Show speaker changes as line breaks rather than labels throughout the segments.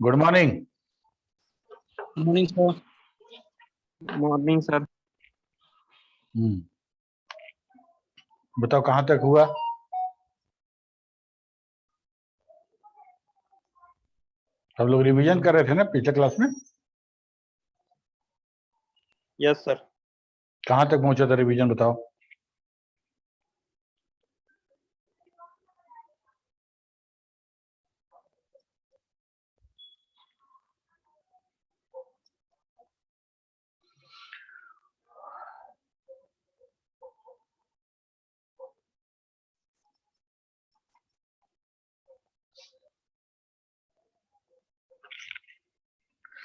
Good morning.
Morning sir. Morning sir.
बताओ कहाँ तक हुआ? सब लोग रिवीजन कर रहे थे ना पिछले क्लास में?
Yes sir.
कहाँ तक पहुंचा था रिवीजन बताओ?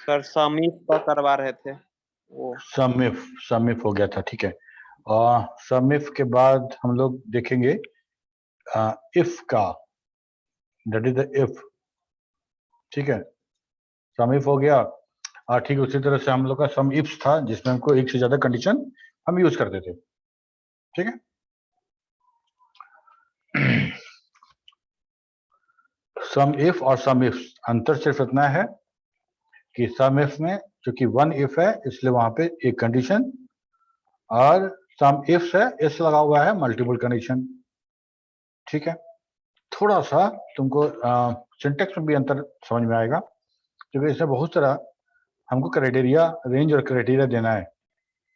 सर समीप का करवा रहे थे वो।
समिफ हो गया था, ठीक है। और समिफ के बाद हम लोग देखेंगे इफ का, दैट इज द इफ, ठीक है। समिफ हो गया। और ठीक उसी तरह से हम लोग का सम इफ्स था जिसमें हमको एक से ज्यादा कंडीशन हम यूज करते थे, ठीक है। सम इफ और सम इफ्स अंतर सिर्फ इतना है कि सम इफ में चूंकि वन इफ है इसलिए वहां पे एक कंडीशन, और सम इफ्स है इस लगा हुआ है मल्टीपल कंडीशन, ठीक है। थोड़ा सा तुमको सिंटेक्स में भी अंतर समझ में आएगा क्योंकि इसमें बहुत सारा हमको क्राइटेरिया रेंज और क्राइटेरिया देना है,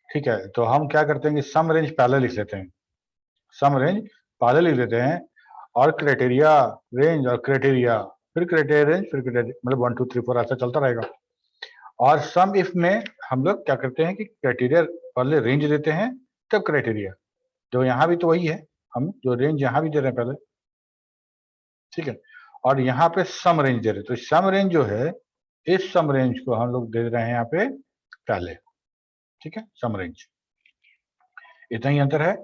ठीक है। तो हम क्या करते हैं कि सम रेंज पहले लिख लेते हैं, सम रेंज पहले लिख लेते हैं और क्राइटेरिया रेंज और क्राइटेरिया फिर क्राइटेरिया रेंज फिर क्राइटेरिया, मतलब 1 2 3 4 ऐसा चलता रहेगा। और सम इफ में हम लोग क्या करते हैं कि क्राइटेरिया पहले रेंज देते हैं तब क्राइटेरिया, जो यहाँ भी तो वही है, हम जो रेंज यहाँ भी दे रहे हैं पहले, ठीक है। और यहाँ पे सम रेंज दे रहे हैं, तो सम रेंज जो है इस सम रेंज को हम लोग दे रहे हैं यहाँ पे पहले, ठीक है। सम रेंज इतना ही अंतर है।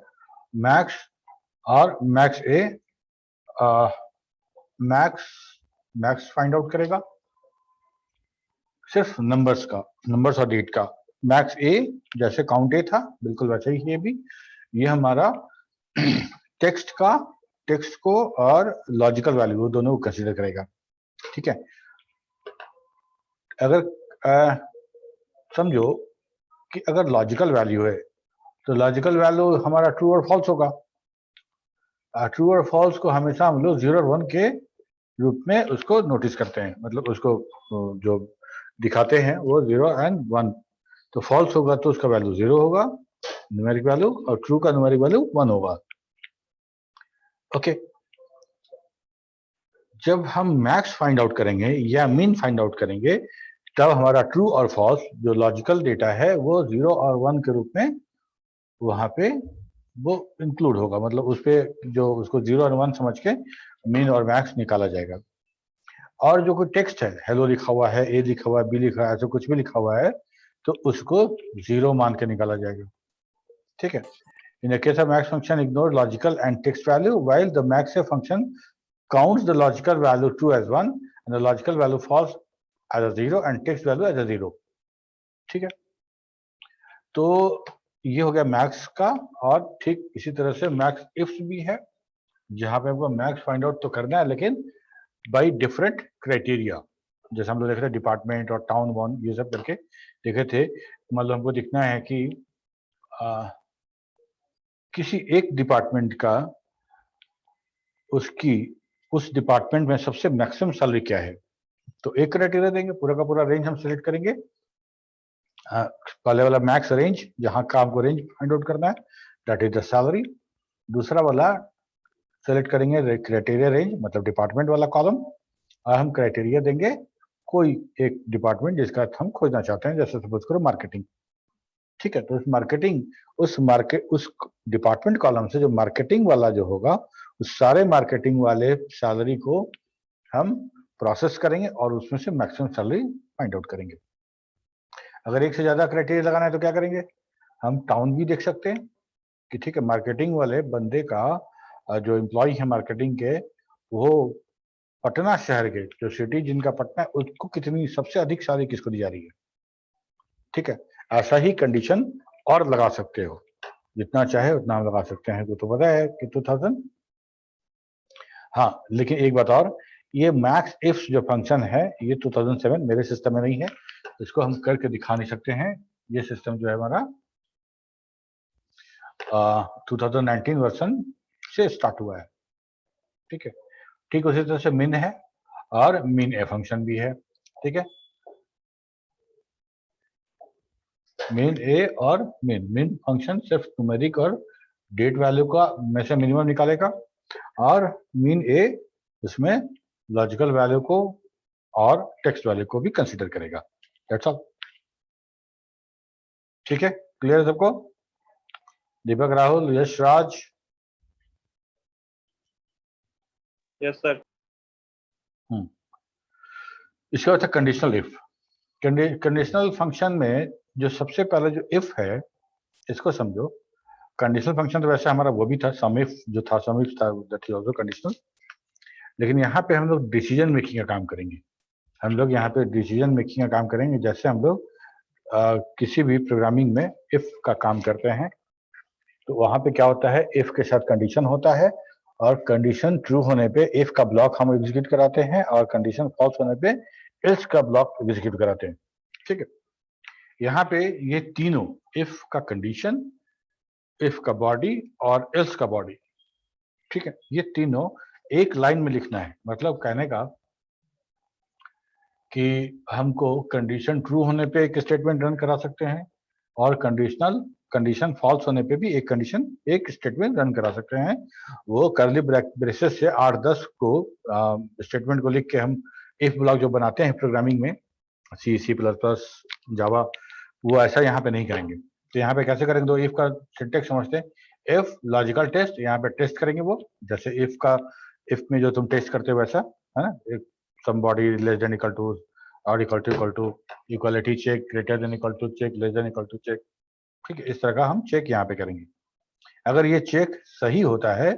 मैक्स और मैक्स ए, मैक्स फाइंड आउट करेगा सिर्फ नंबर्स का, नंबर्स और डेट का। मैक्स ए जैसे काउंट ए था बिल्कुल वैसे ही ये भी, ये हमारा टेक्स्ट का, टेक्स्ट को और लॉजिकल वैल्यू दोनों को कंसीडर करेगा, ठीक है। अगर समझो कि अगर लॉजिकल वैल्यू है तो लॉजिकल वैल्यू हमारा ट्रू और फॉल्स होगा। ट्रू और फॉल्स को हमेशा हम लोग 0 और 1 के रूप में उसको नोटिस करते हैं, मतलब उसको जो दिखाते हैं वो 0 एंड 1। तो फॉल्स होगा तो उसका वैल्यू 0 होगा न्यूमेरिक वैल्यू, और ट्रू का न्यूमेरिक वैल्यू 1 होगा, ओके। जब हम मैक्स फाइंड आउट करेंगे या मीन फाइंड आउट करेंगे तब हमारा ट्रू और फॉल्स जो लॉजिकल डेटा है वो 0 और 1 के रूप में वहां पे वो इंक्लूड होगा, मतलब उस पे जो उसको 0 और 1 समझ के मीन और मैक्स निकाला जाएगा। और जो कोई टेक्स्ट है, हेलो लिखा हुआ है, ए लिखा हुआ है, बी लिखा है, ऐसा कुछ भी लिखा हुआ है तो उसको 0 मान के निकाला जाएगा, ठीक है। In the case of max function, ignore logical and text value, while the maxf function counts the logical value true as 1 and the logical value false as a 0 and text value as a 0. ठीक है, तो ये हो गया max का। और ठीक इसी तरह से मैक्स इफ्स भी है, जहां पे हमको मैक्स फाइंड आउट तो करना है लेकिन बाई डिफरेंट क्राइटेरिया। जैसे हम लोग देख रहे थे डिपार्टमेंट और टाउन वन ये सब करके देखे थे। मतलब हमको दिखना है कि किसी एक डिपार्टमेंट का उसकी उस डिपार्टमेंट में सबसे मैक्सिमम सैलरी क्या है। तो एक क्राइटेरिया देंगे, पूरा का पूरा रेंज हम सिलेक्ट करेंगे। पहले वाला मैक्स रेंज, जहां का हमको रेंज फाइंड आउट करना है, दैट इज द सैलरी। दूसरा वाला सेलेक्ट करेंगे क्राइटेरिया रेंज, मतलब डिपार्टमेंट वाला कॉलम, और हम क्राइटेरिया देंगे कोई एक डिपार्टमेंट जिसका हम खोजना चाहते हैं, जैसे सपोज करो मार्केटिंग। ठीक है, तो उस डिपार्टमेंट कॉलम से जो मार्केटिंग वाला जो होगा, उस सारे मार्केटिंग वाले सैलरी को हम प्रोसेस करेंगे और उसमें से मैक्सिमम सैलरी फाइंड आउट करेंगे। अगर एक से ज्यादा क्राइटेरिया लगाना है तो क्या करेंगे, हम टाउन भी देख सकते हैं कि ठीक है मार्केटिंग वाले बंदे का जो एम्प्लॉय है मार्केटिंग के, वो पटना शहर के जो सिटी जिनका पटना है, उसको कितनी सबसे अधिक सैलरी किसको दी जा रही है। ठीक है, ऐसा ही कंडीशन और लगा सकते हो, जितना चाहे उतना हम लगा सकते हैं। तो पता है कि 2000। हाँ, लेकिन एक बात और, ये मैक्स इफ्स जो फंक्शन है ये 2007 मेरे सिस्टम में नहीं है, इसको हम करके दिखा नहीं सकते हैं। ये सिस्टम जो है हमारा 2019 वर्जन से स्टार्ट हुआ है। ठीक है, ठीक उसी तरह से मिन है और मिन ए फंक्शन भी है। ठीक है, मिन ए और मिन फंक्शन सिर्फ न्यूमेरिक और डेट वैल्यू का में से मिनिमम निकालेगा, और मिन ए उसमें लॉजिकल वैल्यू को और टेक्स्ट वैल्यू को भी कंसीडर करेगा। That's all. ठीक है, क्लियर है सबको? दीपक, राहुल, यश राज।
Yes sir.
इसके बाद कंडीशनल इफ। कंडीशनल फंक्शन में जो सबसे पहले जो इफ है, इसको समझो। कंडीशनल फंक्शन तो वैसे हमारा वो भी था, सम इफ जो था, सम इफ था, दैट इज आल्सो कंडीशनल। लेकिन यहाँ पे हम लोग डिसीजन मेकिंग का काम करेंगे। हम लोग यहाँ पे डिसीजन मेकिंग का काम करेंगे, जैसे हम लोग किसी भी प्रोग्रामिंग में इफ का काम करते हैं, तो वहां पे क्या होता है, इफ के साथ कंडीशन होता है, और कंडीशन ट्रू होने पे इफ का ब्लॉक हम एग्जीक्यूट कराते हैं, और कंडीशन फॉल्स होने पे एल्स का ब्लॉक एग्जीक्यूट कराते हैं। ठीक है, यहाँ पे ये तीनों, इफ का कंडीशन, इफ का बॉडी और एल्स का बॉडी, ठीक है, ये तीनों एक लाइन में लिखना है। मतलब कहने का कि हमको कंडीशन ट्रू होने पे एक स्टेटमेंट रन करा सकते हैं, और कंडीशन फॉल्स होने पे भी एक स्टेटमेंट रन करा सकते हैं। वो कर्ली ब्रेसेस से 8-10 को स्टेटमेंट को लिख के हम इफ ब्लॉक जो बनाते हैं प्रोग्रामिंग में, C++, जावा, वो ऐसा यहाँ पे नहीं करेंगे। तो यहाँ पे कैसे करेंगे, तो इफ का सिंटेक्स समझते हैं। इफ लॉजिकल टेस्ट, यहाँ पे टेस्ट करेंगे वो, जैसे इफ में जो तुम टेस्ट करते हो वैसा, है ना, एक somebody less than equal to or equal to equality check, greater than equal to check, less than equal to check. ठीक है, इस तरह का हम चेक यहाँ पे करेंगे। अगर ये चेक सही होता है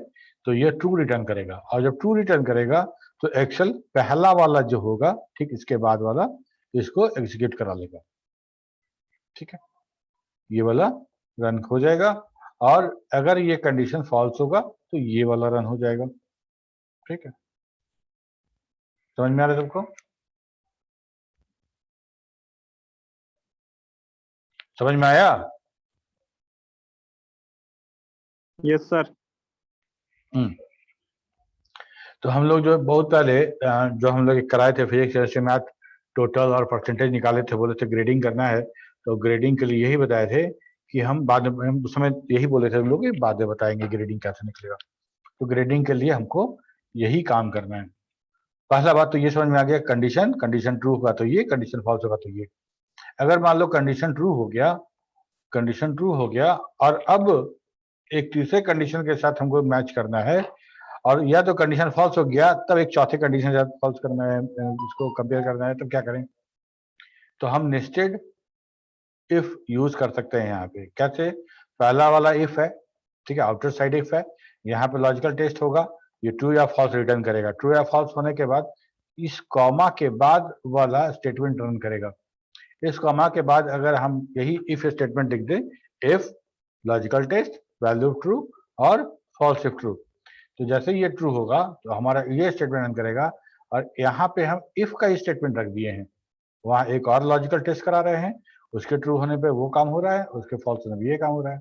तो ये ट्रू रिटर्न करेगा, और जब ट्रू रिटर्न करेगा तो एक्सेल पहला वाला जो होगा, ठीक इसके बाद वाला, इसको एग्जीक्यूट करा लेगा। ठीक है, ये वाला रन हो जाएगा, और अगर ये कंडीशन फॉल्स होगा तो ये वाला रन हो जाएगा। ठीक है, समझ में आ रहा है सबको? समझ में आया?
Yes sir.
तो हम लोग जो बहुत पहले जो हम लोग कराए थे फिजिक्स जैसे मैथ, टोटल और परसेंटेज निकाले थे, बोले थे ग्रेडिंग करना है, तो ग्रेडिंग के लिए यही बताए थे कि हम बाद में, हम उस समय यही बोले थे हम लोग कि बाद में बताएंगे ग्रेडिंग कैसे निकलेगा। तो ग्रेडिंग के लिए हमको यही काम करना है। पहला बात तो ये समझ में आ गया, कंडीशन ट्रू होगा तो ये, कंडीशन फॉल्स होगा तो ये। अगर मान लो कंडीशन ट्रू हो गया और अब एक तीसरे कंडीशन के साथ हमको मैच करना है, और या तो कंडीशन फॉल्स हो गया तब एक चौथे कंडीशन के साथ फॉल्स करना है, उसको कंपेयर करना है, तब क्या करें, तो हम नेस्टेड इफ यूज कर सकते हैं। यहाँ पे कैसे, पहला वाला इफ है, ठीक है, आउटर साइड इफ है, यहाँ पे लॉजिकल टेस्ट होगा, ये ट्रू या फॉल्स रिटर्न करेगा। ट्रू या फॉल्स होने के बाद इस कॉमा के बाद वाला स्टेटमेंट रन करेगा। इस कॉमा के बाद अगर हम यही इफ स्टेटमेंट लिख दें, if logical test value true और फॉल्स इफ ट्रू, तो जैसे ये ट्रू होगा तो हमारा ये स्टेटमेंट रन करेगा। और यहाँ पे हम इफ का स्टेटमेंट रख दिए हैं, वहां एक और लॉजिकल टेस्ट करा रहे हैं, उसके ट्रू होने पे वो काम हो रहा है, उसके फॉल्स होने पे ये काम हो रहा है।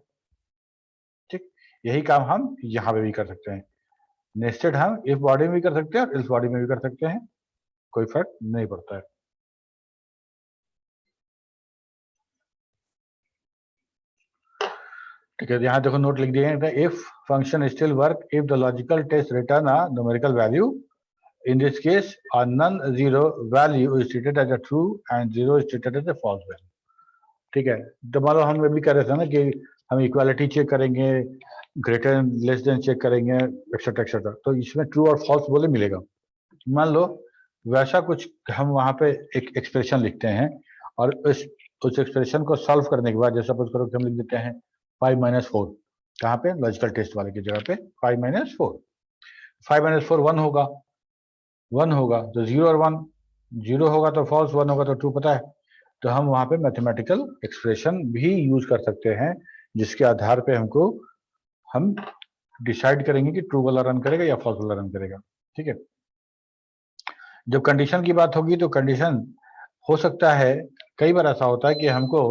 ठीक, यही काम हम यहाँ पे भी कर सकते हैं। नेस्टेड हम इफ बॉडी में भी कर सकते हैं और इल्स बॉडी में भी कर सकते हैं, कोई फर्क नहीं पड़ता है। ठीक है, यहाँ देखो नोट लिख दिए हैं, if function still work if the logical test return a numerical value, in this case a non-zero value is treated as a true and zero is treated as a false value। ठीक है, तो मान लो हम भी कर रहे थे ना कि हम इक्वालिटी चेक करेंगे, greater and less than check करेंगे, एक्सेट्रा एक्सेट्रा, तो इसमें ट्रू और फॉल्स बोले मिलेगा। मान लो वैसा कुछ हम वहां पे एक एक्सप्रेशन लिखते हैं और उस एक्सप्रेशन को सॉल्व करने के बाद, जैसे सपोज करो कि हम लिख देते हैं 5 - 4, कहाँ पे लॉजिकल टेस्ट वाले की जगह पे 5 - 4, 5 - 4 1 होगा, 1 होगा तो 0 और 1, 0 होगा तो फॉल्स, 1 होगा तो ट्रू, पता है। तो हम वहां पे मैथमेटिकल एक्सप्रेशन भी यूज कर सकते हैं, जिसके आधार पे हम डिसाइड करेंगे कि ट्रू वाला रन करेगा या फॉल्स वाला रन करेगा। ठीक है, जब कंडीशन की बात होगी तो कंडीशन हो सकता है, कई बार ऐसा होता है कि हमको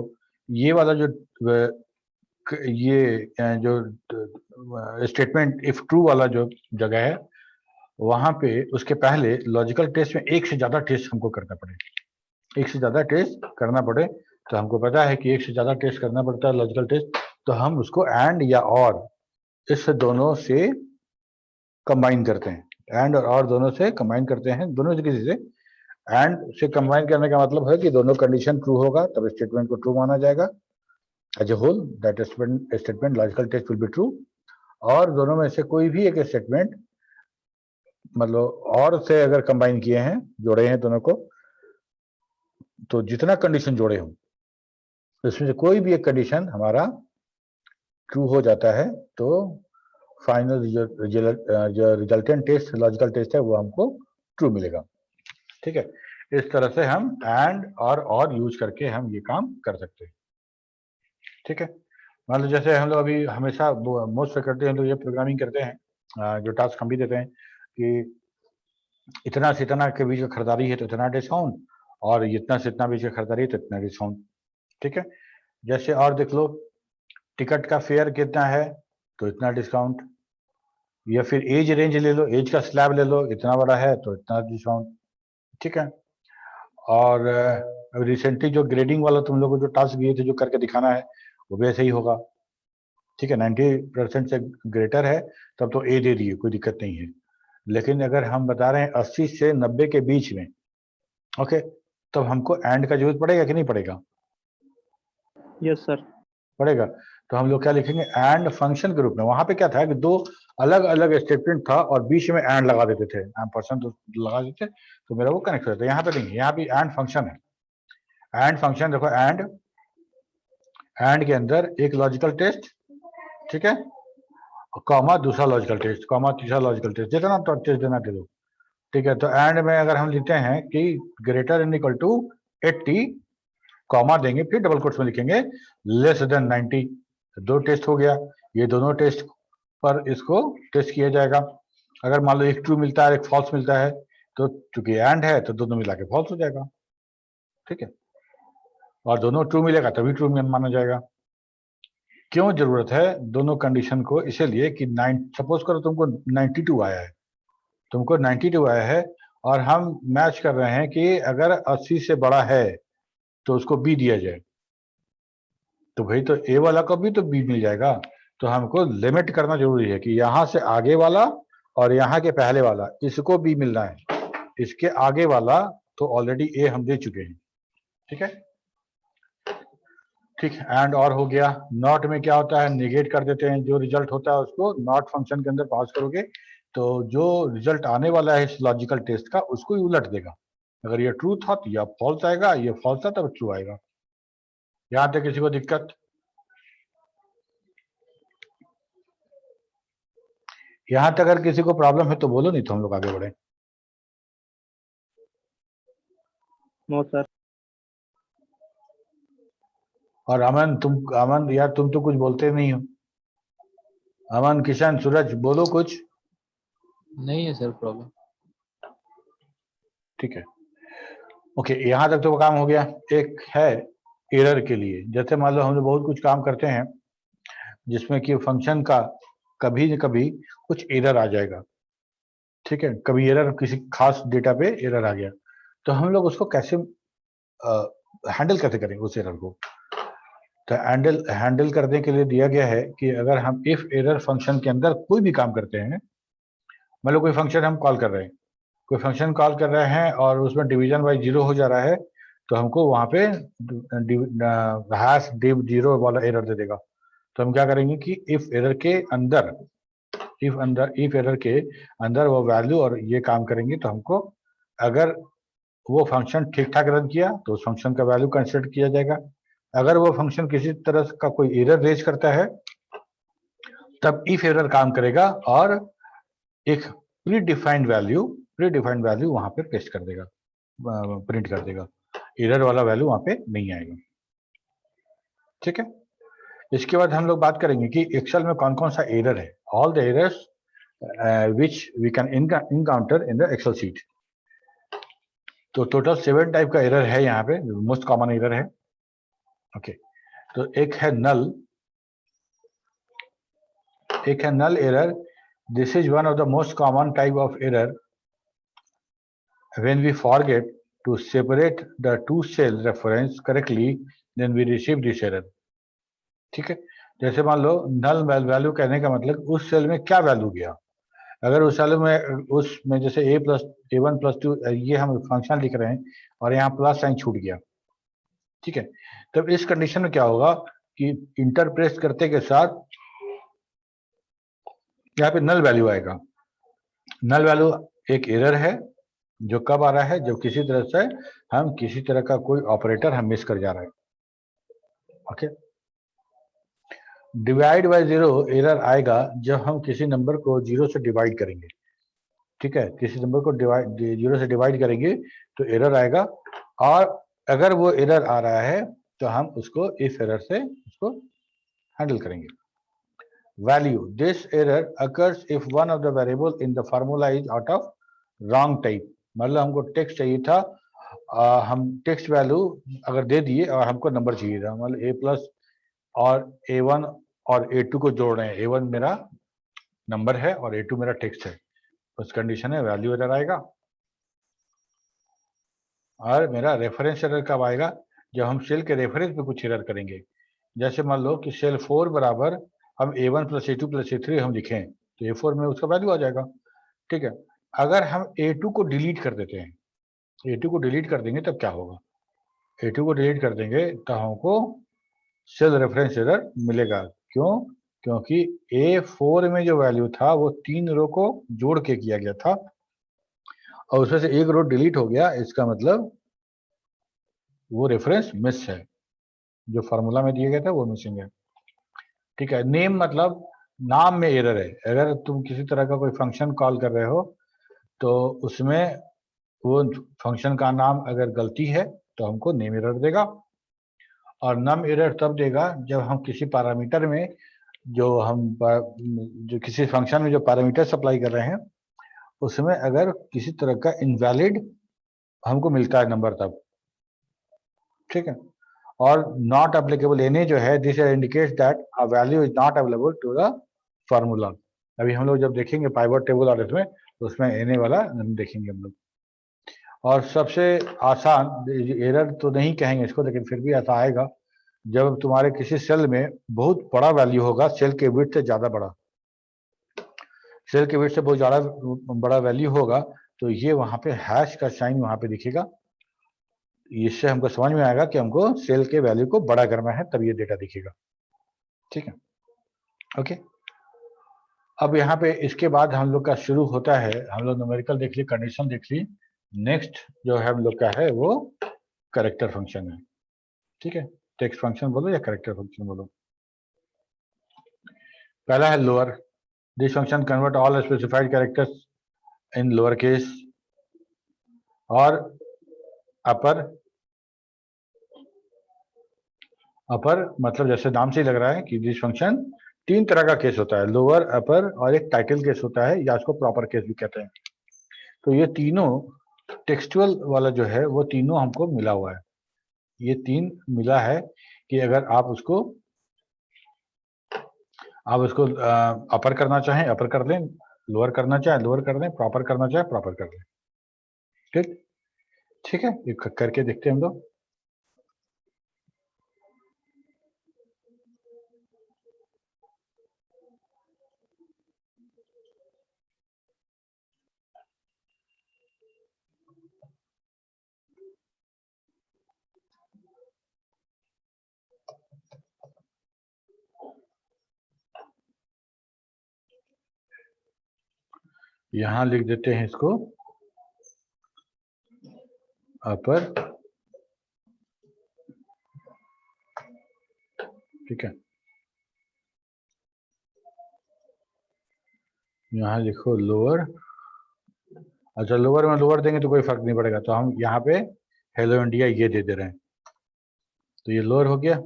ये वाला जो स्टेटमेंट इफ ट्रू वाला जो जगह है, वहां पे उसके पहले लॉजिकल टेस्ट में एक से ज्यादा टेस्ट हमको करना पड़े, एक से ज्यादा टेस्ट करना पड़े। तो हमको पता है कि एक से ज्यादा टेस्ट करना पड़ता है लॉजिकल टेस्ट, तो हम उसको एंड या और इस दोनों से कंबाइन करते हैं। एंड और दोनों से कंबाइन करते हैं, दोनों से किसी से एंड से कंबाइन करने का मतलब है कि दोनों कंडीशन ट्रू होगा तब स्टेटमेंट को ट्रू माना जाएगा as a whole, that statement logical test will be true. और दोनों में से कोई भी एक स्टेटमेंट मतलब और से अगर कंबाइन किए हैं, जोड़े हैं दोनों को, तो जितना कंडीशन जोड़े हों उसमें से कोई भी एक कंडीशन हमारा ट्रू हो जाता है, तो फाइनल जो रिजल्टेंट टेस्ट लॉजिकल टेस्ट है वो हमको ट्रू मिलेगा। ठीक है, इस तरह से हम एंड और यूज करके हम ये काम कर सकते हैं। ठीक है, मान लो जैसे हम लोग अभी हमेशा मोस्ट फैकल्टी हम लोग ये प्रोग्रामिंग करते हैं, जो टास्क हम भी देते हैं कि इतना से इतना के बीच में खरीदारी है तो इतना डिस्काउंट, और इतना से इतना बीच में खरीदारी है तो इतना डिस्काउंट। ठीक है, जैसे और देख लो, टिकट का फेयर कितना है तो इतना डिस्काउंट, या फिर एज रेंज ले लो, एज का स्लैब ले लो, इतना बड़ा है तो इतना डिस्काउंट। ठीक है, और रिसेंटली जो ग्रेडिंग वाला तुम लोग को जो टास्क दिए थे जो करके दिखाना है, वो भी ऐसे ही होगा। ठीक है, 90% से ग्रेटर है तब तो ए दे दिए, कोई दिक्कत नहीं है। लेकिन अगर हम बता रहे हैं 80 से 90 के बीच में, ओके, तब हमको एंड का जरूरत पड़ेगा कि नहीं पड़ेगा?
Yes sir.
पड़ेगा। तो हम लोग क्या लिखेंगे, एंड फंक्शन के रूप में। वहां पे क्या था कि दो अलग अलग स्टेटमेंट था और बीच में एंड लगा देते थे, परसेंट लगा देते तो मेरा वो कनेक्ट हो जाता है। यहाँ पे नहीं, यहाँ भी एंड फंक्शन है। एंड फंक्शन देखो, एंड के अंदर एक लॉजिकल टेस्ट, ठीक है, कॉमा दूसरा लॉजिकल टेस्ट, कॉमा तीसरा लॉजिकल टेस्ट, जितना टेस्ट देना दे दो। ठीक है, तो एंड में अगर हम लिखते हैं कि greater and equal to 80, comma देंगे, फिर डबल कोट्स में लिखेंगे लेस देन 90, दो टेस्ट हो गया। ये दोनों टेस्ट पर इसको टेस्ट किया जाएगा। अगर मान लो एक ट्रू मिलता है एक फॉल्स मिलता है, तो चूंकि एंड है तो दोनों मिला के फॉल्स हो जाएगा। ठीक है, और दोनों ट्रू मिलेगा तभी ट्रू माना जाएगा। क्यों जरूरत है दोनों कंडीशन को? इसीलिए कि सपोज करो तुमको 92 आया है, तुमको 92 आया है और हम मैच कर रहे हैं कि अगर 80 से बड़ा है तो उसको बी दिया जाए, तो भाई तो ए वाला को भी तो बी मिल जाएगा। तो हमको लिमिट करना जरूरी है कि यहाँ से आगे वाला और यहाँ के पहले वाला इसको बी मिलना है, इसके आगे वाला तो ऑलरेडी ए हम दे चुके हैं। ठीक है, ठीक, एंड और हो गया। नॉट में क्या होता है, निगेट कर देते हैं, जो रिजल्ट होता है उसको नॉट फंक्शन के अंदर पास करोगे तो जो रिजल्ट आने वाला है इस लॉजिकल टेस्ट का उसको ही उलट देगा। अगर ये ट्रू था तो यह फॉल्स आएगा, ये फॉल्स था तब ट्रू आएगा। यहाँ तक किसी को दिक्कत? यहाँ तक अगर किसी को प्रॉब्लम है तो बोलो, नहीं तो हम लोग आगे बढ़े।
No sir.
और अमन यार तुम तो कुछ बोलते नहीं हो। अमन, किशन, सूरज, बोलो कुछ।
नहीं है सर प्रॉब्लम।
ठीक है, ओके, यहाँ तक तो काम हो गया। एक है एरर के लिए, जैसे मान लो हम लोग बहुत कुछ काम करते हैं जिसमें कि फंक्शन का कभी न कभी कुछ एरर आ जाएगा। ठीक है, कभी एरर किसी खास डेटा पे एरर आ गया, तो हम लोग उसको कैसे हैंडल कैसे करेंगे उस एरर को। तो हैंडल करने के लिए दिया गया है कि अगर हम इफ एरर फंक्शन के अंदर कोई भी काम करते हैं, मान लो कोई फंक्शन हम कॉल कर रहे हैं, कोई फंक्शन कॉल कर रहे हैं और उसमें डिवीजन बाई 0 हो जा रहा है, तो हमको वहां पे हैश डिव 0 वाला एरर दे देगा। तो हम क्या करेंगे कि इफ एरर के अंदर इफ एरर के अंदर वो वैल्यू और ये काम करेंगे, तो हमको अगर वो फंक्शन ठीक ठाक रन किया तो उस फंक्शन का वैल्यू कंसिडर किया जाएगा। अगर वो फंक्शन किसी तरह का कोई एरर रेज करता है, तब इफ एरर काम करेगा और एक प्री डिफाइंड वैल्यू वहां पे पेस्ट कर देगा, प्रिंट कर देगा। एरर वाला वैल्यू वहां पे नहीं आएगा। ठीक है, इसके बाद हम लोग बात करेंगे कि एक्सेल में कौन कौन सा एरर है, all the errors which we can encounter in the Excel sheet. तो टोटल 7 टाइप का एरर है यहाँ पे, मोस्ट कॉमन एरर है। ओके, तो एक है null error. This is one of the most common type of error when we forget to separate the two cell reference correctly, then we receive this error। ठीक है, जैसे मान लो null value कहने का मतलब उस सेल में क्या वैल्यू गया। अगर उस सेल में उसमें जैसे a+a1+2 ये हम फंक्शन लिख रहे हैं और यहाँ प्लस साइन छूट गया। ठीक है, तब इस कंडीशन में क्या होगा कि इंटरप्रेस करते के साथ यहाँ पे नल वैल्यू आएगा। नल वैल्यू एक एरर है जो कब आ रहा है, जब किसी तरह से हम किसी तरह का कोई ऑपरेटर हम मिस कर जा रहे हैं। ओके, डिवाइड बाय 0 एरर आएगा जब हम किसी नंबर को 0 से डिवाइड करेंगे। ठीक है, किसी नंबर को 0 से डिवाइड करेंगे तो एरर आएगा, और अगर वो एरर आ रहा है तो हम उसको इस एरर से उसको हैंडल करेंगे। Value, this error occurs if one of the variable in the formula is out of wrong type. मतलब हमको टेक्स्ट चाहिए था, हम टेक्स्ट वैल्यू अगर दे दिए और हमको नंबर चाहिए था, मतलब a+ और a1 और a2 को जोड़ रहे हैं, a1 मेरा नंबर है और a2 मेरा टेक्स्ट है, उस कंडीशन में वैल्यू एरर आएगा। और मेरा रेफरेंस एरर कब आएगा, जब हम सेल के रेफरेंस पे कुछ एरर करेंगे। जैसे मान लो कि सेल 4 बराबर हम a1 + a2 + a3 हम लिखें, तो a4 में उसका वैल्यू आ जाएगा। ठीक है, अगर हम a2 को डिलीट कर देते हैं, a2 को डिलीट कर देंगे तब क्या होगा, a2 को डिलीट कर देंगे तो हमको सेल रेफरेंस एरर मिलेगा। क्यों, क्योंकि A4 में जो वैल्यू था वो 3 रो को जोड़ के किया गया था और उसमें से एक रो डिलीट हो गया, इसका मतलब वो रेफरेंस मिस है, जो फार्मूला में दिया गया था वो मिसिंग है। ठीक है, नेम मतलब नाम में एरर है। अगर तुम किसी तरह का कोई फंक्शन कॉल कर रहे हो तो उसमें वो फंक्शन का नाम अगर गलती है तो हमको नेम एरर देगा, और नम एरर तब देगा जब हम किसी पैरामीटर में जो किसी फंक्शन में जो पैरामीटर सप्लाई कर रहे हैं उसमें अगर किसी तरह का इनवैलिड हमको मिलता है नंबर तब। ठीक है, और नॉट एप्लीकेबल एनी जो है, this indicates that a value is not available to the formula. अभी हम लोग जब देखेंगे पाइवट टेबल और इसमें, तो उसमें एने वाला देखेंगे हम लोग। और सबसे आसान एरर तो नहीं कहेंगे इसको, लेकिन फिर भी ऐसा आएगा जब तुम्हारे किसी सेल में बहुत बड़ा वैल्यू होगा, सेल के विड्थ से ज्यादा बड़ा, सेल के विड्थ से बहुत ज्यादा बड़ा वैल्यू होगा, तो ये वहां पे हैश का साइन वहां पे दिखेगा। इससे हमको समझ में आएगा कि हमको सेल के वैल्यू को बड़ा करना है, तब ये डेटा दिखेगा। ठीक है, ओके। अब यहाँ पे इसके बाद हम लोग का शुरू होता है, हम लोग न्यूमेरिकल देख ली, कंडीशन देख ली, नेक्स्ट जो है हम लोग का है वो कैरेक्टर फंक्शन है। ठीक है, टेक्स्ट फंक्शन बोलो या कैरेक्टर फंक्शन बोलो। पहला है lower, this function convert all specified characters in lower case, और अपर अपर मतलब जैसे नाम से ही लग रहा है कि दिस फंक्शन तीन तरह का केस होता है, लोअर, अपर और एक टाइटल केस होता है, या इसको प्रॉपर केस भी कहते हैं। तो ये तीनों टेक्सचुअल वाला जो है वो तीनों हमको मिला हुआ है। ये तीन मिला है कि अगर आप उसको अपर करना चाहें अपर कर लें, लोअर करना चाहें लोअर कर लें, प्रॉपर करना चाहें प्रॉपर कर लें। ठीक ठीक है, ये करके देखते हैं हम लोग। यहां लिख देते हैं इसको अपर, ठीक है। यहाँ लिखो लोअर। अच्छा, लोअर में लोअर देंगे तो कोई फर्क नहीं पड़ेगा, तो हम यहाँ पे हेलो इंडिया ये दे दे रहे हैं, तो ये लोअर हो गया।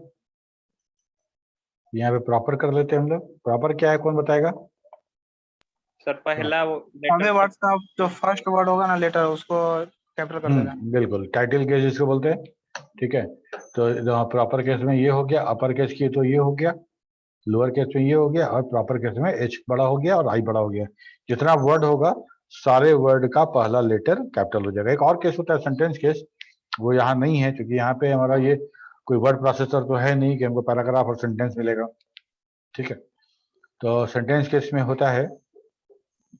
यहाँ पे प्रॉपर कर लेते हैं हम लोग। प्रॉपर क्या है, कौन बताएगा?
सर पहला वो
हमें वर्ड का जो फर्स्ट वर्ड होगा ना लेटर उसको कैपिटल कर देना।
बिल्कुल, टाइटल केस जिसको बोलते हैं, ठीक है। तो प्रॉपर केस में ये हो गया, अपर केस की तो ये हो गया, लोअर केस में ये हो गया, और प्रॉपर केस में एच बड़ा हो गया और आई बड़ा हो गया। जितना वर्ड होगा सारे वर्ड का पहला लेटर कैपिटल हो जाएगा। एक और केस होता है सेंटेंस केस, वो यहाँ नहीं है क्योंकि यहाँ पे हमारा ये कोई वर्ड प्रोसेसर तो है नहीं कि हमको पैराग्राफ और सेंटेंस मिलेगा, ठीक है। तो सेंटेंस केस में होता है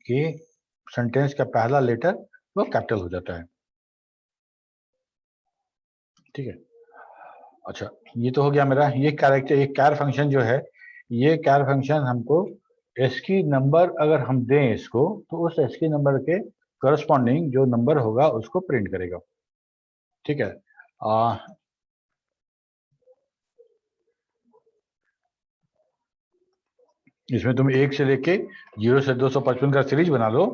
कि सेंटेंस का पहला लेटर वो कैपिटल हो जाता है, ठीक है। अच्छा, ये तो हो गया मेरा। ये कैरेक्टर, ये कैर फंक्शन जो है, ये कैर फंक्शन हमको एस्की नंबर अगर हम दें इसको, तो उस एस्की नंबर के करस्पॉन्डिंग जो नंबर होगा उसको प्रिंट करेगा, ठीक है। इसमें तुम 1 से लेके 0 से 255 का सीरीज बना लो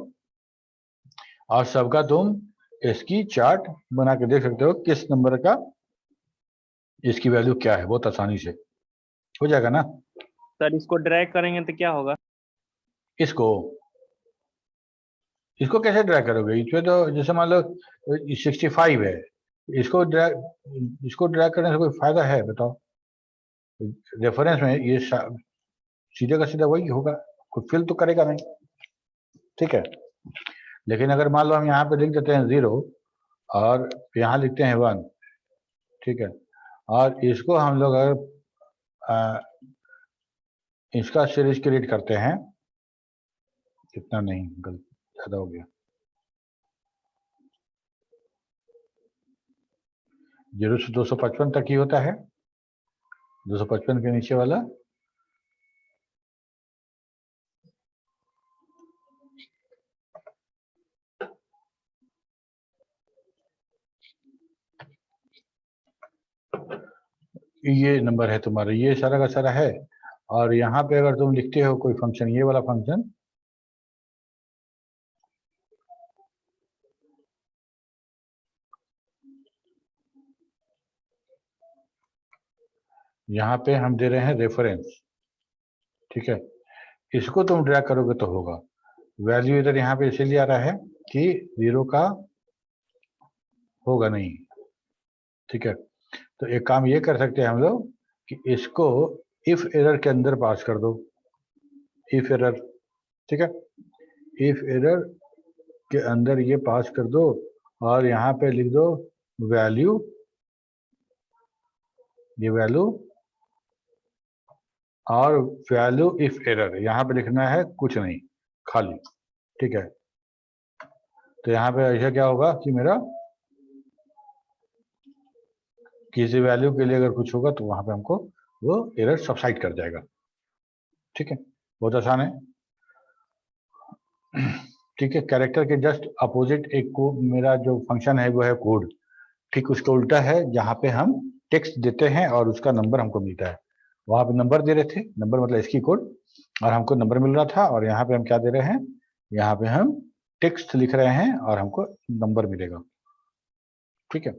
और सबका तुम इसकी चार्ट बना के देख सकते हो किस नंबर का इसकी वैल्यू क्या है, बहुत आसानी से हो जाएगा ना।
सर इसको ड्रैग करेंगे तो क्या होगा?
इसको इसको कैसे ड्रैग करोगे? इसमें तो जैसे मान लो 65 है, इसको ड्रैग करने से कोई फायदा है बताओ? रेफरेंस में ये सीधे का सीधा वही होगा, कोई फिल तो करेगा नहीं, ठीक है। लेकिन अगर मान लो हम यहाँ पे लिख देते हैं 0 और यहाँ लिखते हैं 1, ठीक है, और इसको हम लोग अगर इसका सीरीज क्रिएट करते हैं, कितना नहीं, गलत ज्यादा हो गया, 0 से 255 तक ही होता है, 255 के नीचे वाला ये नंबर है तुम्हारा, ये सारा का सारा है। और यहाँ पे अगर तुम लिखते हो कोई फंक्शन, ये वाला फंक्शन, यहाँ पे हम दे रहे हैं रेफरेंस, ठीक है। इसको तुम ड्रैग करोगे तो होगा। वैल्यू इधर यहाँ पे इसीलिए आ रहा है कि 0 का होगा नहीं, ठीक है। तो एक काम ये कर सकते हैं हम लोग कि इसको इफ एरर के अंदर पास कर दो, इफ एरर, ठीक है। इफ एरर के अंदर ये पास कर दो और यहाँ पे लिख दो वैल्यू, ये वैल्यू और वैल्यू इफ एरर, यहाँ पे लिखना है कुछ नहीं, खाली, ठीक है। तो यहाँ पे ऐसा क्या होगा कि मेरा किसी वैल्यू के लिए अगर कुछ होगा तो वहां पे हमको वो एरर सबसाइड कर जाएगा, ठीक है। बहुत आसान है, ठीक है। कैरेक्टर के जस्ट अपोजिट एक को मेरा जो फंक्शन है वो है कोड, ठीक उसका उल्टा है, जहाँ पे हम टेक्स्ट देते हैं और उसका नंबर हमको मिलता है। वहां पे नंबर दे रहे थे, नंबर मतलब इसकी कोड, और हमको नंबर मिल रहा था, और यहाँ पे हम क्या दे रहे हैं, यहाँ पे हम टेक्स्ट लिख रहे हैं और हमको नंबर मिलेगा, ठीक है।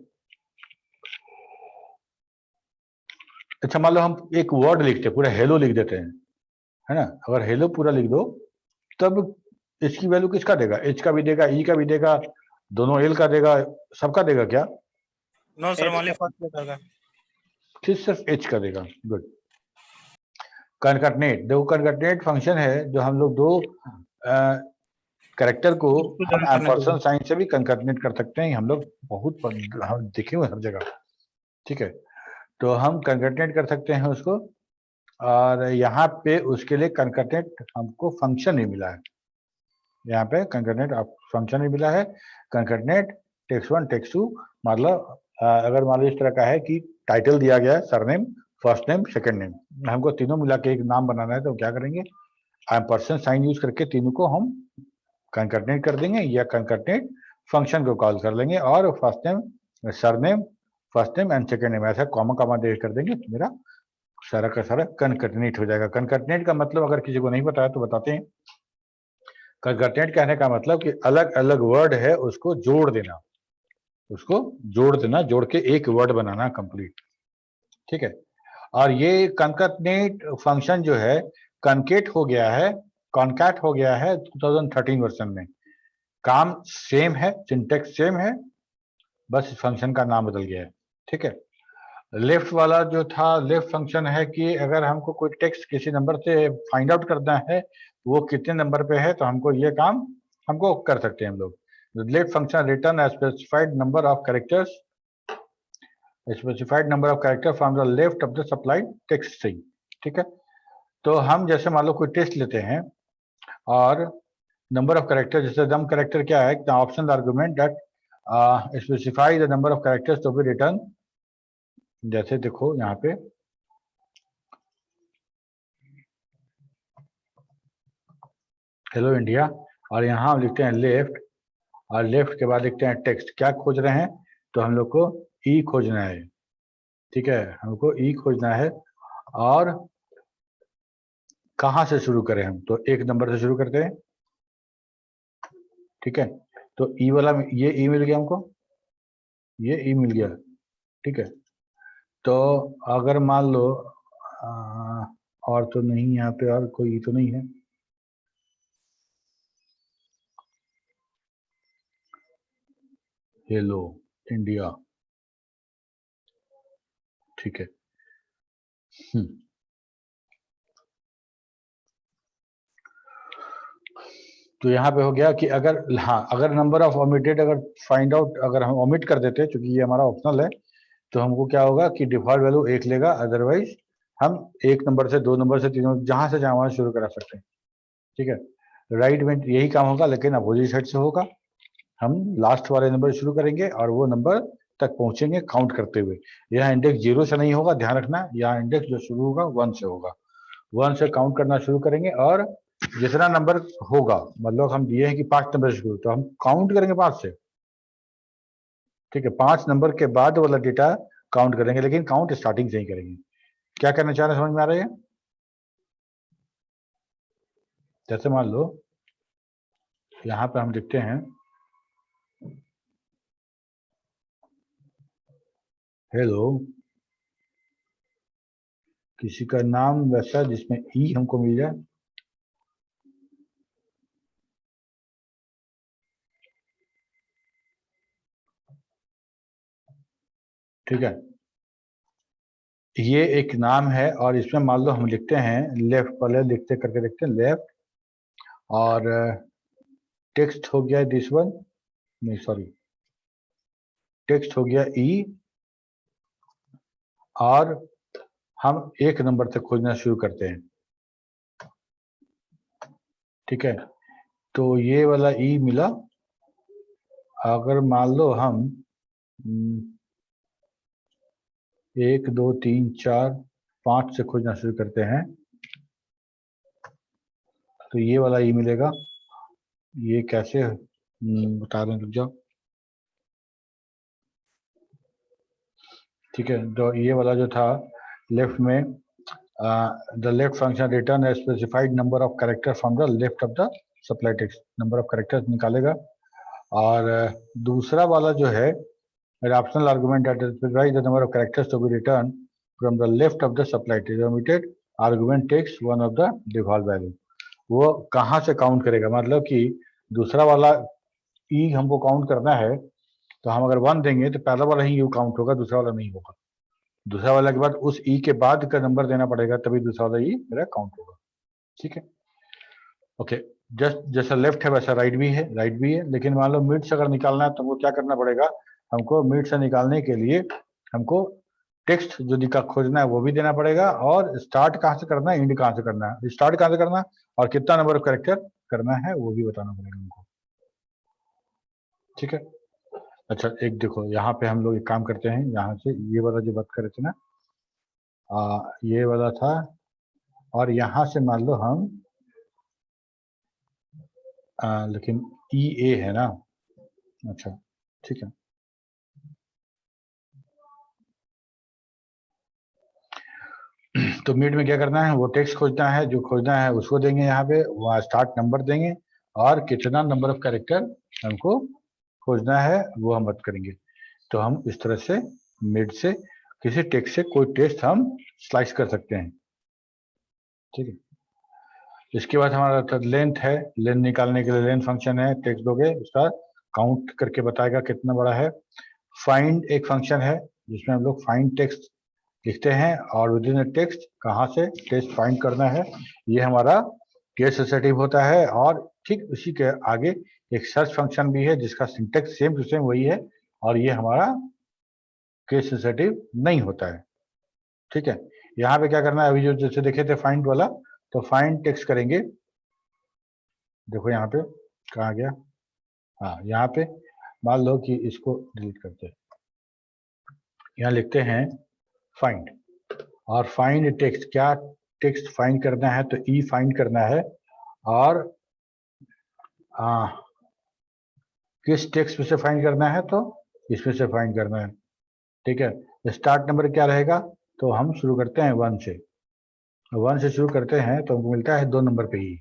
अच्छा मान लो हम एक वर्ड लिखते हैं, पूरा हेलो लिख देते हैं, है ना। अगर हेलो पूरा लिख दो तब इसकी वैल्यू किसका देगा? एच का भी देगा, ई का भी देगा, दोनों एल का देगा, सबका देगा क्या?
No sir,
H
only first letter का।
फिर सिर्फ एच का देगा। गुड। कनकटनेट, देखो कनकटनेट फंक्शन है जो हम लोग दो कैरेक्टर को
इसको
हम
जॉइन करने के
एम्परसेंड
लिए।
साइन से भी कनकटनेट कर सकते हैं। हम लोग बहुत हम देखे हुए हर जगह, ठीक है। तो हम कनकटनेट कर सकते हैं उसको, और यहाँ पे उसके लिए कनकटनेट हमको फंक्शन नहीं मिला है। यहाँ पे कंकर्नेट फंक्शन नहीं मिला है। कंकर्नेट टेक्स्ट 1 टेक्स्ट 2, मतलब अगर मान लो इस तरह का है कि टाइटल दिया गया है surname, first name, second name, हमको तीनों मिला के एक नाम बनाना है, तो क्या करेंगे? एम्परसेंड साइन यूज करके तीनों को हम कंकर्नेट कर देंगे, या कंकर्नेट फंक्शन को कॉल कर लेंगे, और first name, surname, first name and second name ऐसा कॉमा कॉमा दे कर देंगे, तो मेरा सारा का सारा कंकर्नेट हो जाएगा। कंकर्नेट का मतलब अगर किसी को नहीं पता है तो बताते हैं। कंकर्नेट कहने का मतलब कि अलग अलग वर्ड है उसको जोड़ देना, उसको जोड़ देना, जोड़ के एक वर्ड बनाना कंप्लीट, ठीक है। और ये कंकर्नेट फंक्शन जो है कनकेट हो गया है, कॉनकैट हो गया है 2013 वर्जन में। काम सेम है, सिंटेक्स सेम है, बस इस फंक्शन का नाम बदल गया है, ठीक है। लेफ्ट वाला जो था लेफ्ट फंक्शन है कि अगर हमको कोई टेक्स्ट किसी नंबर से फाइंड आउट करना है वो कितने नंबर पे है, तो हमको ये काम हमको कर सकते हैं हम लोग। Left function return a specified number of characters, specified number of character from the left of the supplied text string, ठीक है। तो हम जैसे मान लो कोई टेस्ट लेते हैं और नंबर ऑफ कैरेक्टर, जैसे नम कैरेक्टर क्या है, optional argument that specify the number of characters to be return. जैसे देखो यहाँ पे हेलो इंडिया, और यहाँ हम लिखते हैं लेफ्ट, और लेफ्ट के बाद लिखते हैं टेक्स्ट। क्या खोज रहे हैं? तो हम लोग को ई खोजना है, ठीक है, हमको ई खोजना है। और कहाँ से शुरू करें हम? तो एक नंबर से शुरू करते हैं, ठीक है। तो ई वाला, ये ई मिल गया हमको, ये ई मिल गया, ठीक है। तो अगर मान लो और तो नहीं, यहाँ पे और कोई ई तो नहीं है। हेलो इंडिया, ठीक है। तो यहाँ पे हो गया कि अगर, हाँ, अगर नंबर ऑफ ओमिटेड अगर फाइंड आउट अगर हम ओमिट कर देते, क्योंकि ये हमारा ऑप्शनल है, तो हमको क्या होगा कि डिफॉल्ट वैल्यू 1 लेगा, अदरवाइज हम 1 नंबर से 2 नंबर से 3 नंबर जहां से चाहे वहां शुरू करा सकते हैं, ठीक है। राइट में यही काम होगा, लेकिन अपोजिट साइड से होगा। हम लास्ट वाले नंबर शुरू करेंगे और वो नंबर तक पहुंचेंगे काउंट करते हुए। यहाँ इंडेक्स 0 से नहीं होगा, ध्यान रखना। यहाँ इंडेक्स जो शुरू होगा 1 से होगा, 1 से काउंट करना शुरू करेंगे, और जितना नंबर होगा, मतलब हम दिए हैं कि 5 नंबर से शुरू, तो हम काउंट करेंगे 5 से, ठीक है। 5 नंबर के बाद वाला डेटा काउंट करेंगे, लेकिन काउंट स्टार्टिंग से ही करेंगे। क्या करना चाह रहे हैं, समझ में आ रही है? जैसे मान लो यहाँ पे हम लिखते हैं हेलो, किसी का नाम वैसा जिसमें ई हमको मिल जाए, ठीक है। ये एक नाम है, और इसमें मान लो हम लिखते हैं लेफ्ट, पहले लिखते करके देखते हैं लेफ्ट, और टेक्स्ट हो गया दिस वन, नहीं सॉरी, टेक्स्ट हो गया ई, और हम 1 नंबर से खोजना शुरू करते हैं, ठीक है। तो ये वाला ई मिला। अगर मान लो हम 1 2 3 4 5 से खोजना शुरू करते हैं, तो ये वाला ई मिलेगा। ये कैसे बता रहे हैं, रुक जाओ, ठीक है। तो ये वाला जो था लेफ्ट में, the left function return a specified number of character from the left of the supply text, number of characters निकालेगा। और दूसरा वाला जो है optional argument that specifies the number of characters to be return from the left of the supplied omitted argument takes one of the default value. वो कहाँ से count करेगा, मतलब कि दूसरा वाला ई हमको काउंट करना है, तो हम अगर 1 देंगे तो पहला वाला ही यू काउंट होगा, दूसरा वाला नहीं होगा। दूसरा वाला के बाद उस ई के बाद का नंबर देना पड़ेगा, तभी दूसरा वाला ई मेरा काउंट होगा। ठीक है, ओके। जस्ट जैसा लेफ्ट है वैसा राइट भी है, लेकिन मान लो मिड से अगर निकालना है तो हमको क्या करना पड़ेगा, हमको मिड से निकालने के लिए हमको टेक्स्ट जो दिखा खोजना है वो भी देना पड़ेगा, और स्टार्ट कहाँ से करना है, एंड कहाँ से करना है, स्टार्ट कहाँ से करना है और कितना नंबर ऑफ कैरेक्टर करना है वो भी बताना पड़ेगा हमको। ठीक है, अच्छा एक देखो यहाँ पे हम लोग एक काम करते हैं, यहाँ से ये वाला जो बात कर रहे थे ना, ये वाला था, और यहाँ से मान लो हम लेकिन ई ए है ना, अच्छा ठीक है। तो मिड में क्या करना है, वो टेक्स्ट खोजना है, जो खोजना है उसको देंगे, यहाँ पे वहाँ स्टार्ट नंबर देंगे, और कितना नंबर ऑफ कैरेक्टर हमको खोजना है वो हम बात करेंगे। तो हम इस तरह से मिड से किसी टेक्स्ट से कोई टेक्स्ट हम स्लाइस कर सकते हैं। ठीक है, इसके बाद हमारा लेंथ है, लेंथ निकालने के लिए लेंथ फंक्शन है, टेक्स्ट दोगे उसका काउंट करके बताएगा कितना बड़ा है। फाइंड एक फंक्शन है जिसमें हम लोग फाइंड टेक्स्ट लिखते हैं, और विद इन टेक्स्ट कहाँ से टेक्स्ट फाइंड करना है, ये हमारा केस सेंसिटिव होता है। और ठीक उसी के आगे एक सर्च फंक्शन भी है जिसका सिंटेक्स सेम टू सेम वही है, और ये हमारा केस सेंसिटिव नहीं होता है। ठीक है, यहाँ पे क्या करना है, अभी जो जैसे देखे थे फाइंड वाला, तो फाइंड टेक्स्ट करेंगे, देखो यहाँ पे कहाँ गया, हाँ यहाँ पे मान लो कि इसको डिलीट करते हैं, यहाँ लिखते हैं फाइंड, और फाइंड टेक्स्ट, क्या टेक्स्ट फाइंड करना है, तो ई फाइंड करना है, और किस टेक्स्ट में से फाइंड करना है, तो इसमें से फाइंड करना है। ठीक है, स्टार्ट नंबर क्या रहेगा, तो हम शुरू करते हैं 1 से, 1 से शुरू करते हैं तो हमको मिलता है 2 नंबर पे ई।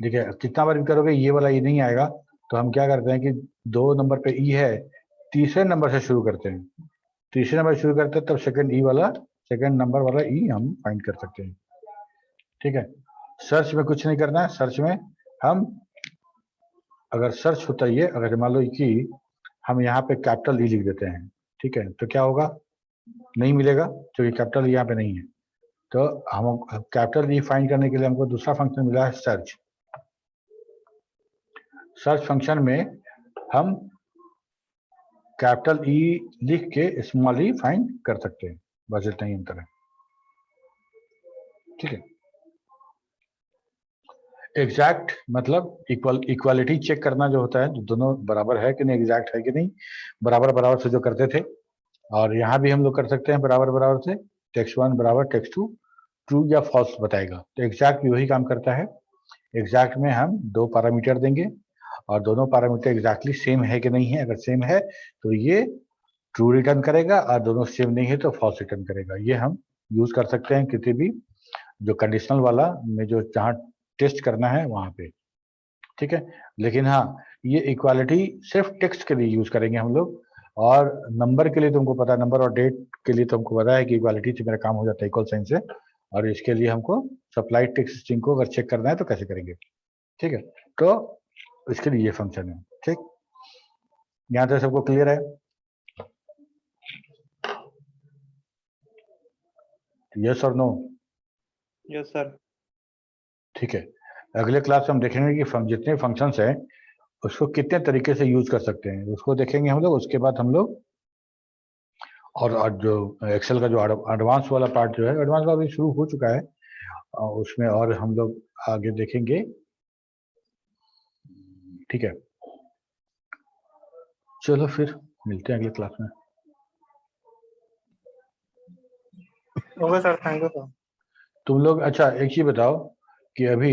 ठीक है, कितना बार भी करोगे ये वाला ई नहीं आएगा, तो हम क्या करते हैं कि 2 नंबर पे ई है, तीसरे नंबर से शुरू करते हैं, तीसरे नंबर शुरू करते हैं तब सेकंड नंबर वाला ई हम फाइंड कर सकते हैं। ठीक है, सर्च में कुछ नहीं करना है, सर्च में हम अगर सर्च होता है, ये अगर मान लो कि हम यहाँ पे कैपिटल ई लिख देते हैं, ठीक है, तो क्या होगा, नहीं मिलेगा क्योंकि कैपिटल यहाँ पे नहीं है। तो हम कैपिटल ई फाइंड करने के लिए हमको दूसरा फंक्शन मिला है सर्च। सर्च फंक्शन में हम कैपिटल ई लिख के स्मॉल ई फाइंड कर सकते हैं, बस इतना ही अंतर है। ठीक है, एग्जैक्ट मतलब इक्वालिटी चेक करना जो होता है, दोनों बराबर है कि नहीं, एग्जैक्ट है कि नहीं, बराबर से जो करते थे, और यहाँ भी हम लोग कर सकते हैं बराबर से, टेक्स्ट 1 बराबर टेक्स्ट 2 ट्रू या फॉल्स बताएगा। तो एग्जैक्ट भी वही काम करता है। एग्जैक्ट में हम 2 पैरामीटर देंगे, और दोनों पैरामीटर एग्जैक्टली सेम है कि नहीं है, अगर सेम है तो ये ट्रू रिटर्न करेगा, और दोनों सेम नहीं है तो फॉल्स रिटर्न करेगा। ये हम यूज कर सकते हैं किसी भी जो कंडीशनल वाला में जो जहाँ टेस्ट करना है वहाँ पे। ठीक है, लेकिन हाँ, ये इक्वालिटी सिर्फ टेक्स्ट के लिए यूज करेंगे हम लोग, और नंबर के लिए तुमको पता है, नंबर और डेट के लिए तुमको पता है कि इक्वालिटी से मेरा काम हो जाता है इक्वल साइन से, और इसके लिए हमको सप्लाई टेक्स्ट स्ट्रिंग को अगर चेक करना है तो कैसे करेंगे। ठीक है, तो इसके लिए ये फंक्शन है। ठीक, यहाँ तक सबको क्लियर है? यस और नो?
Yes sir.
ठीक है, अगले क्लास में हम देखेंगे कि जितने फंक्शंस हैं उसको कितने तरीके से यूज कर सकते हैं, उसको देखेंगे हम लोग। उसके बाद हम लोग और जो एक्सेल का जो एडवांस वाला पार्ट जो है, एडवांस वाला भी शुरू हो चुका है, उसमें और हम लोग आगे देखेंगे। ठीक है, चलो फिर मिलते हैं अगले क्लास में।
Okay sir, thank you sir.
तुम लोग अच्छा एक चीज बताओ कि अभी